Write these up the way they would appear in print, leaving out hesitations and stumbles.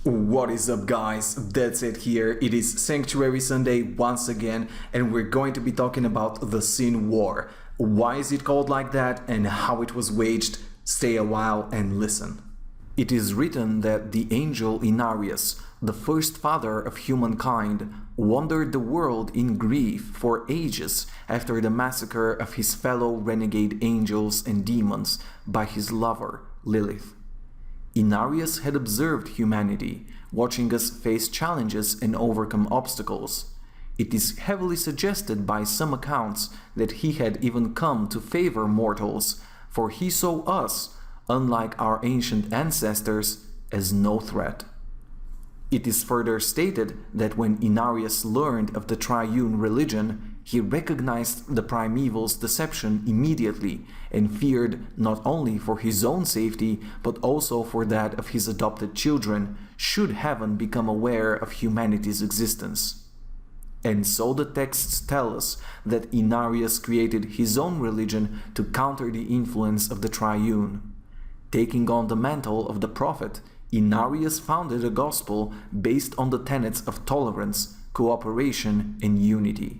What is up, guys? That's it here. It is Sanctuary Sunday once again, and we're going to be talking about the Sin War. Why is it called like that and how it was waged? Stay a while and listen. It is written that the angel Inarius, the first father of humankind, wandered the world in grief for ages after the massacre of his fellow renegade angels and demons by his lover, Lilith. Inarius had observed humanity, watching us face challenges and overcome obstacles. It is heavily suggested by some accounts that he had even come to favor mortals, for he saw us, unlike our ancient ancestors, as no threat. It is further stated that when Inarius learned of the triune religion, he recognized the primeval's deception immediately and feared not only for his own safety but also for that of his adopted children should heaven become aware of humanity's existence. And so the texts tell us that Inarius created his own religion to counter the influence of the triune. Taking on the mantle of the prophet, Inarius founded a gospel based on the tenets of tolerance, cooperation, and unity.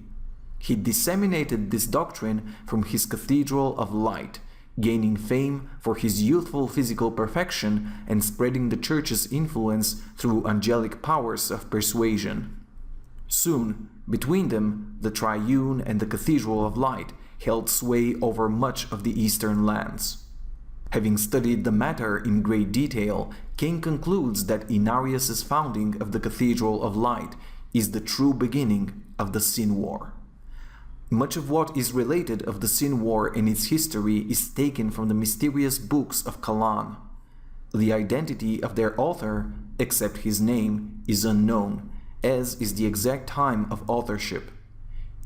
He disseminated this doctrine from his Cathedral of Light, gaining fame for his youthful physical perfection and spreading the Church's influence through angelic powers of persuasion. Soon, between them, the Triune and the Cathedral of Light held sway over much of the eastern lands. Having studied the matter in great detail, King concludes that Inarius's founding of the Cathedral of Light is the true beginning of the Sin War. Much of what is related of the Sin War and its history is taken from the mysterious books of Kalan. The identity of their author, except his name, is unknown, as is the exact time of authorship.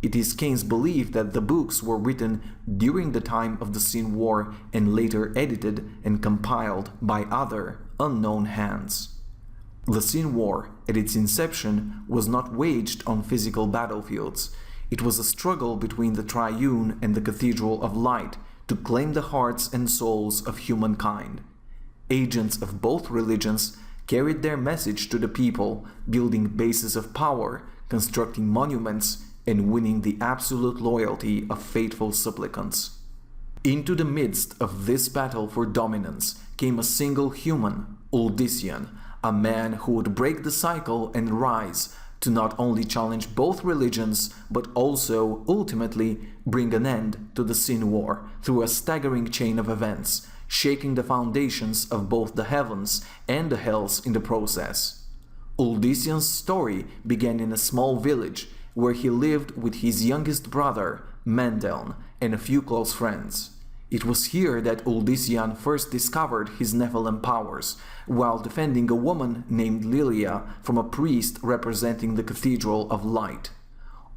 It is Kane's belief that the books were written during the time of the Sin War and later edited and compiled by other, unknown hands. The Sin War, at its inception, was not waged on physical battlefields. It was a struggle between the Triune and the Cathedral of Light to claim the hearts and souls of humankind. Agents of both religions carried their message to the people, building bases of power, constructing monuments, and winning the absolute loyalty of faithful supplicants. Into the midst of this battle for dominance came a single human, Uldyssian, a man who would break the cycle and rise to not only challenge both religions, but also, ultimately, bring an end to the Sin War through a staggering chain of events, shaking the foundations of both the heavens and the hells in the process. Uldyssian's story began in a small village where he lived with his youngest brother, Mendeln, and a few close friends. It was here that Uldyssian first discovered his Nephilim powers, while defending a woman named Lilia from a priest representing the Cathedral of Light.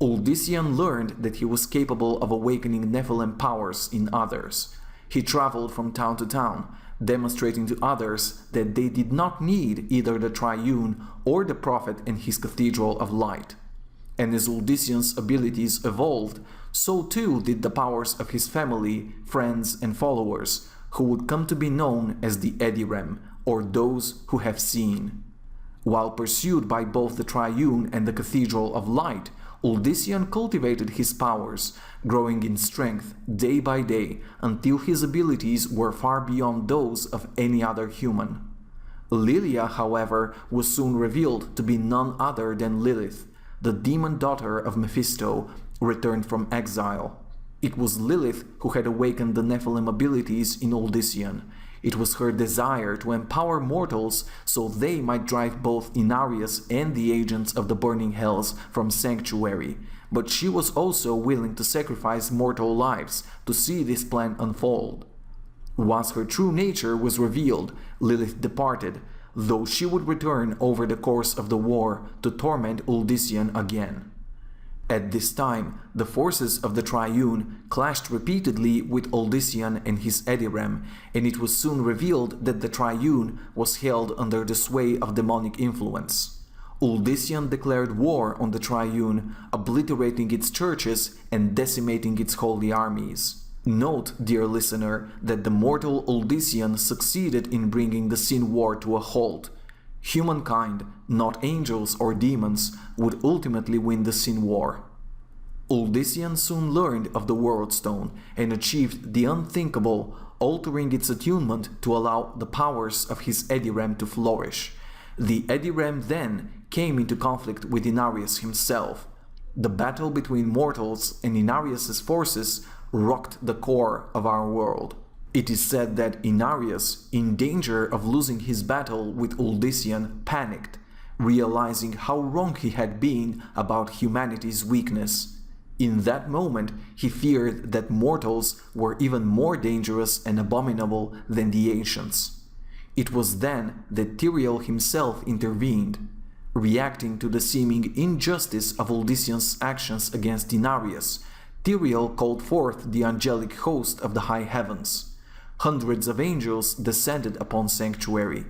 Uldyssian learned that he was capable of awakening Nephilim powers in others. He traveled from town to town, demonstrating to others that they did not need either the Triune or the Prophet and his Cathedral of Light. And as Uldyssian's abilities evolved, so too did the powers of his family, friends, and followers, who would come to be known as the Edyrem, or those who have seen. While pursued by both the Triune and the Cathedral of Light, Uldyssian cultivated his powers, growing in strength day by day until his abilities were far beyond those of any other human. Lilia, however, was soon revealed to be none other than Lilith, the demon daughter of Mephisto, returned from exile. It was Lilith who had awakened the Nephilim abilities in Uldyssian. It was her desire to empower mortals so they might drive both Inarius and the agents of the burning hells from Sanctuary, but she was also willing to sacrifice mortal lives to see this plan unfold. Once her true nature was revealed, Lilith departed, though she would return over the course of the war to torment Uldyssian again. At this time, the forces of the Triune clashed repeatedly with Uldyssian and his Edyrem, and it was soon revealed that the Triune was held under the sway of demonic influence. Uldyssian declared war on the Triune, obliterating its churches and decimating its holy armies. Note, dear listener, that the mortal Uldyssian succeeded in bringing the Sin War to a halt. Humankind, not angels or demons, would ultimately win the Sin War. Uldyssian soon learned of the World Stone and achieved the unthinkable, altering its attunement to allow the powers of his Edyrem to flourish. The Edyrem then came into conflict with Inarius himself. The battle between mortals and Inarius' forces rocked the core of our world. It is said that Inarius, in danger of losing his battle with Uldyssian, panicked, realizing how wrong he had been about humanity's weakness. In that moment, he feared that mortals were even more dangerous and abominable than the ancients. It was then that Tyrael himself intervened. Reacting to the seeming injustice of Uldyssian's actions against Inarius, Tyrael called forth the angelic host of the high heavens. Hundreds of angels descended upon Sanctuary.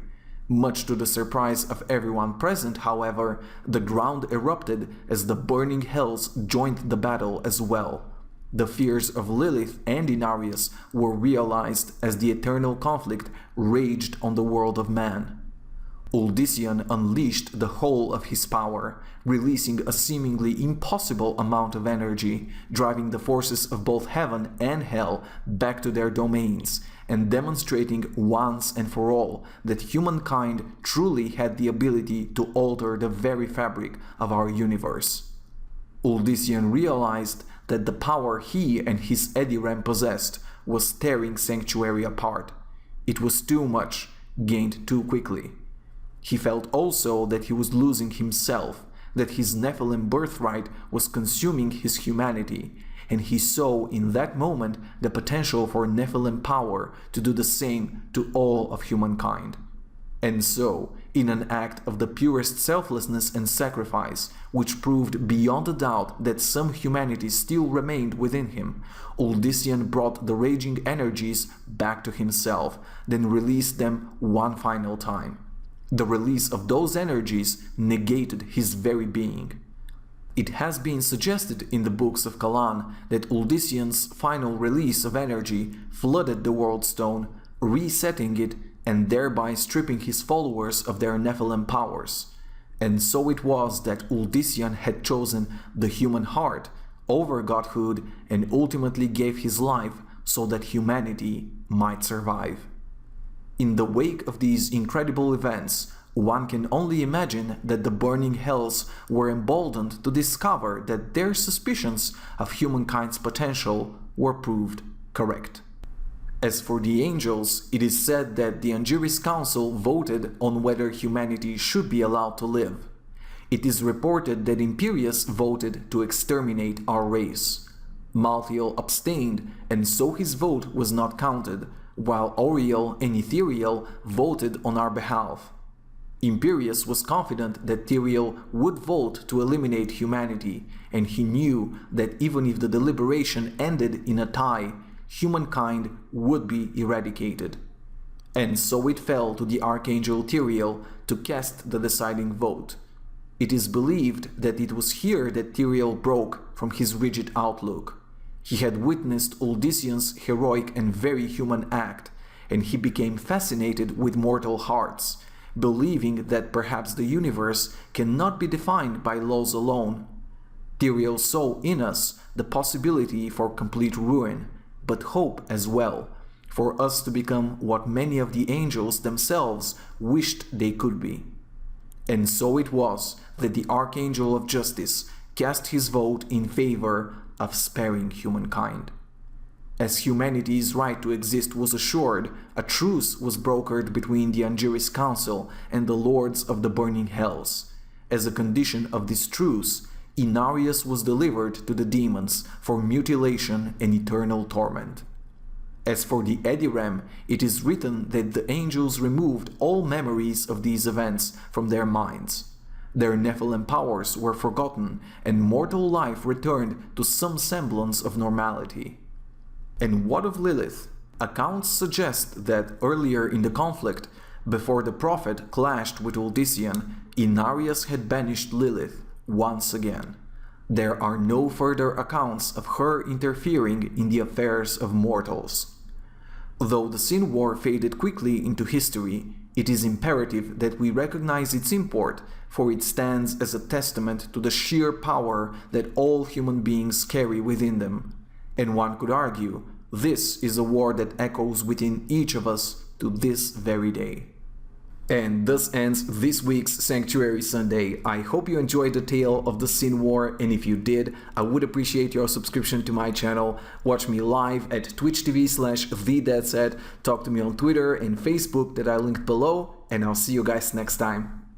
Much to the surprise of everyone present, however, the ground erupted as the burning hells joined the battle as well. The fears of Lilith and Inarius were realized as the eternal conflict raged on the world of man. Uldyssian unleashed the whole of his power, releasing a seemingly impossible amount of energy, driving the forces of both heaven and hell back to their domains, and demonstrating once and for all that humankind truly had the ability to alter the very fabric of our universe. Uldyssian realized that the power he and his Edyrem possessed was tearing Sanctuary apart. It was too much, gained too quickly. He felt also that he was losing himself, that his Nephilim birthright was consuming his humanity, and he saw in that moment the potential for Nephilim power to do the same to all of humankind. And so, in an act of the purest selflessness and sacrifice, which proved beyond a doubt that some humanity still remained within him, Uldyssian brought the raging energies back to himself, then released them one final time. The release of those energies negated his very being. It has been suggested in the books of Kalan that Uldyssian's final release of energy flooded the World Stone, resetting it and thereby stripping his followers of their Nephilim powers. And so it was that Uldyssian had chosen the human heart over godhood and ultimately gave his life so that humanity might survive. In the wake of these incredible events, one can only imagine that the burning hells were emboldened to discover that their suspicions of humankind's potential were proved correct. As for the angels, it is said that the Angiris Council voted on whether humanity should be allowed to live. It is reported that Imperius voted to exterminate our race. Malthael abstained, and so his vote was not counted, while Auriel and Ethereal voted on our behalf. Imperius was confident that Tyrael would vote to eliminate humanity, and he knew that even if the deliberation ended in a tie, humankind would be eradicated. And so it fell to the Archangel Tyrael to cast the deciding vote. It is believed that it was here that Tyrael broke from his rigid outlook. He had witnessed Uldyssian's heroic and very human act, and he became fascinated with mortal hearts, believing that perhaps the universe cannot be defined by laws alone. Tyrael saw in us the possibility for complete ruin, but hope as well, for us to become what many of the angels themselves wished they could be. And so it was that the Archangel of Justice cast his vote in favor of sparing humankind. As humanity's right to exist was assured, a truce was brokered between the Angiris Council and the Lords of the Burning Hells. As a condition of this truce, Inarius was delivered to the demons for mutilation and eternal torment. As for the Edyrem, it is written that the angels removed all memories of these events from their minds. Their Nephilim powers were forgotten, and mortal life returned to some semblance of normality. And what of Lilith? Accounts suggest that earlier in the conflict, before the prophet clashed with Uldyssian, Inarius had banished Lilith once again. There are no further accounts of her interfering in the affairs of mortals. Though the Sin War faded quickly into history, it is imperative that we recognize its import, for it stands as a testament to the sheer power that all human beings carry within them. And one could argue, this is a war that echoes within each of us to this very day. And thus ends this week's Sanctuary Sunday. I hope you enjoyed the tale of the Sin War, and if you did, I would appreciate your subscription to my channel. Watch me live at twitch.tv/TheDeadSet, talk to me on Twitter and Facebook that I linked below, and I'll see you guys next time.